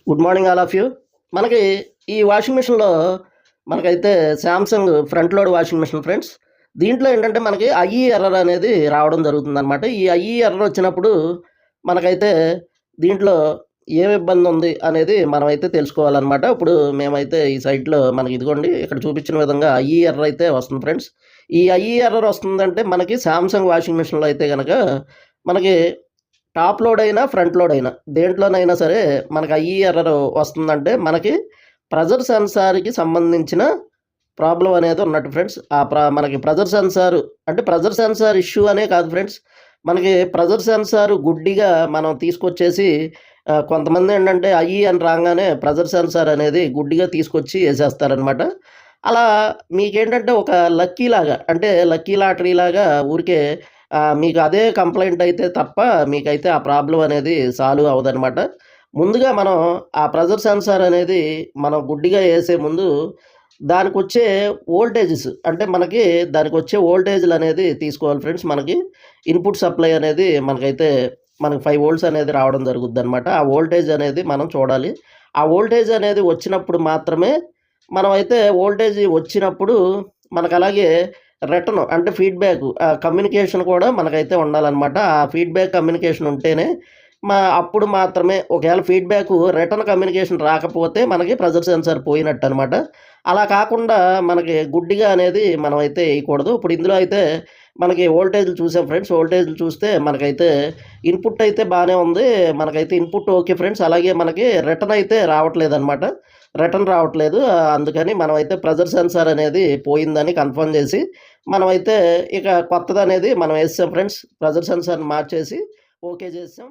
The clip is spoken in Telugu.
Good morning all of you. మనకి ఈ వాషింగ్ మిషన్‌లో మనకైతే Samsung front load washing machine friends. దీంట్లో ఏంటంటే మనకి ఐఈ ఎర్రర్ అనేది రావడం జరుగుతుందనమాట. ఈ ఐఈ ఎర్రర్ వచ్చినప్పుడు మనకైతే దీంట్లో ఏం ఇబ్బంది ఉంది అనేది మనమైతే తెలుసుకోవాలనమాట. ఇప్పుడు మేమైతే ఈ సైట్‌లో మనకి ఇదిగోండి ఇక్కడ చూపించిన విధంగా ఐఈ ఎర్రర్ అయితే వస్తుంది ఫ్రెండ్స్. ఈ ఐఈ ఎర్రర్ వస్తుందంటే మనకి శాంసంగ్ వాషింగ్ మిషన్‌లో అయితే గనక మనకి టాప్ లోడ్ అయినా, ఫ్రంట్ లోడ్ అయినా దేంట్లోనైనా సరే మనకి ఐఈ ఎర్రర్ వస్తుందంటే మనకి ప్రెజర్ సెన్సార్‌కి సంబంధించిన ప్రాబ్లమ్ అనేది ఉన్నట్టు ఫ్రెండ్స్. మనకి ప్రెజర్ సెన్సార్ అంటే ప్రెజర్ సెన్సార్ ఇష్యూ అనే కాదు ఫ్రెండ్స్. మనకి ప్రెజర్ సెన్సార్ గుడ్డిగా మనం తీసుకొచ్చేసి కొంతమంది ఏంటంటే ఐఈ అని రాగానే ప్రెజర్ సెన్సార్ అనేది గుడ్డిగా తీసుకొచ్చి ఏసేస్తారనమాట. అలా మీకేంటంటే ఒక లక్కీ లాగా అంటే లక్కీ లాటరీ లాగా ఊరికే మీకు అదే కంప్లెయింట్ అయితే తప్ప మీకైతే ఆ ప్రాబ్లమ్ అనేది సాల్వ్ అవ్వదనమాట. ముందుగా మనం ఆ ప్రెజర్ సెన్సార్ అనేది మనం గుడ్డిగా ఏసే ముందు దానికొచ్చే వోల్టేజెస్ అంటే మనకి దానికొచ్చే వోల్టేజ్‌లనేది తీసుకోవాలి ఫ్రెండ్స్. మనకి ఇన్‌పుట్ సప్లై అనేది మనకి 5 వోల్ట్స్ అనేది రావడం జరుగుద్దనమాట. ఆ వోల్టేజ్ అనేది మనం చూడాలి. ఆ వోల్టేజ్ అనేది వచ్చినప్పుడు మాత్రమే మనమైతే వోల్టేజ్ వచ్చినప్పుడు మనకలాగే రిటర్న్ అంటే ఫీడ్‌బ్యాక్ కమ్యూనికేషన్ కూడా మనకైతే ఉండాలనమాట. ఆ ఫీడ్‌బ్యాక్ కమ్యూనికేషన్ ఉంటేనే అప్పుడు మాత్రమే ఒకవేళ రిటర్న్ కమ్యూనికేషన్ రాకపోతే మనకి ప్రెజర్ సెన్సార్ పోయినట్టనమాట. అలా కాకుండా మనకి గుడ్డిగా అనేది మనమైతే ఎయకూడదు. ఇప్పుడు ఇందులో అయితే మనకి వోల్టేజ్‌లు చూసాం ఫ్రెండ్స్. వోల్టేజ్‌లు చూస్తే మనకైతే ఇన్‌పుట్ అయితే బానే ఉంది. మనకైతే ఇన్‌పుట్ ఓకే ఫ్రెండ్స్. అలాగే మనకి రిటర్న్ అయితే రావట్లేదనమాట. రిటర్న్ రావట్లేదు. అందుకని మనమైతే ప్రెజర్ సెన్సార్ అనేది పోయిందని కన్ఫర్మ్ చేసి మనమైతే ఇక కొత్తదనేది మనం ఏసేసాం ఫ్రెండ్స్. ప్రెజర్ సెన్సార్‌ని మార్చేసి ఓకే చేసేసాం.